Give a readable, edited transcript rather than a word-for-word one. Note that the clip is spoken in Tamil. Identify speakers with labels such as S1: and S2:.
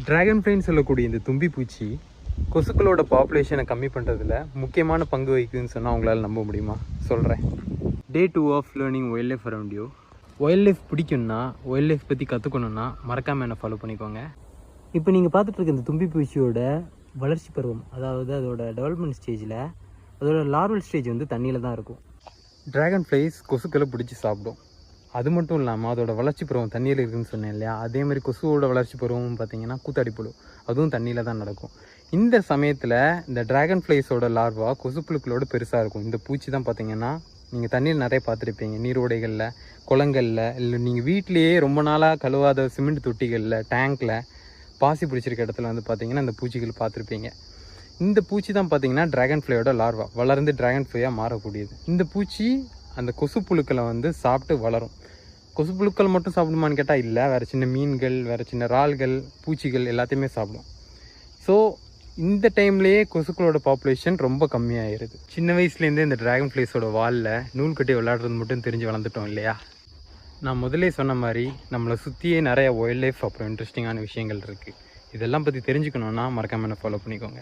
S1: ட்ராகன் ஃப்ளைன்னு சொல்லக்கூடிய இந்த தும்பி பூச்சி கொசுக்களோட பாப்புலேஷனை கம்மி பண்ணுறதுல முக்கியமான பங்கு வகிக்குதுன்னு சொன்னால் உங்களால் நம்ப முடியுமா? சொல்கிறேன். Day 2 of learning wildlife around you. Wildlife பிடிக்கும்னா, வைல்ட் லைஃப் பற்றி கற்றுக்கணுன்னா மறக்காமல் என்னை ஃபாலோ பண்ணிக்கோங்க. இப்போ நீங்கள் பார்த்துட்டு இருக்க இந்த தும்பி பூச்சியோட வளர்ச்சி பருவம், அதாவது அதோட டெவலப்மெண்ட் ஸ்டேஜில் அதோட லார்வல் ஸ்டேஜ் வந்து தண்ணியில் தான் இருக்கும். ட்ராகன் ஃப்ளைஸ் கொசுக்களை பிடிச்சி சாப்பிடும். அது மட்டும் இல்லாமல் அதோட வளர்ச்சி பருவம் தண்ணியில் இருக்குதுன்னு சொன்னேன் இல்லையா, அதே மாதிரி கொசுவோட வளர்ச்சி பருவம் பார்த்திங்கன்னா கூத்தாடிப்புழு, அதுவும் தண்ணியில் தான் நடக்கும். இந்த சமயத்தில் இந்த ட்ராகன் ஃப்ளைஸோட லார்வா கொசுப்புழுக்களோட பெருசாக இருக்கும். இந்த பூச்சி தான் பார்த்திங்கன்னா நீங்கள் தண்ணியில் நிறைய பார்த்துருப்பீங்க, நீரோடைகளில், குளங்களில், இல்லை நீங்கள் வீட்டிலையே ரொம்ப நாளாக கழுவாத சிமெண்ட் தொட்டிகளில், டேங்க்கில், பாசி பிடிச்சிருக்க இடத்துல வந்து பார்த்திங்கன்னா இந்த பூச்சிகள் பார்த்துருப்பீங்க. இந்த பூச்சி தான் பார்த்திங்கன்னா ட்ராகன் ஃப்ளையோட லார்வா வளர்ந்து ட்ராகன் ஃப்ளையாக மாறக்கூடியது. இந்த பூச்சி அந்த கொசுப்புழுக்களை வந்து சாப்பிட்டு வளரும். கொசுப்புழுக்கள் மட்டும் சாப்பிடுமான்னு கேட்டால் இல்லை, வேறு சின்ன மீன்கள், வேறு சின்ன இறால்கள், பூச்சிகள் எல்லாத்தையுமே சாப்பிடும். ஸோ இந்த டைம்லேயே கொசுக்களோட பாப்புலேஷன் ரொம்ப கம்மியாகிடுது. சின்ன வயசுலேருந்தே இந்த ட்ராகன் ஃப்ளைஸோட வாலில் நூல் கட்டி விளையாடுறது மட்டும் தெரிஞ்சு வளர்ந்துட்டோம் இல்லையா. நான் முதலே சொன்ன மாதிரி நம்மளை சுற்றியே நிறைய வைல்ட் லைஃப் அப்புறம் இன்ட்ரெஸ்டிங்கான விஷயங்கள் இருக்குது. இதெல்லாம் பற்றி தெரிஞ்சுக்கணுன்னா மறக்காமல் என்ன ஃபாலோ பண்ணிக்கோங்க.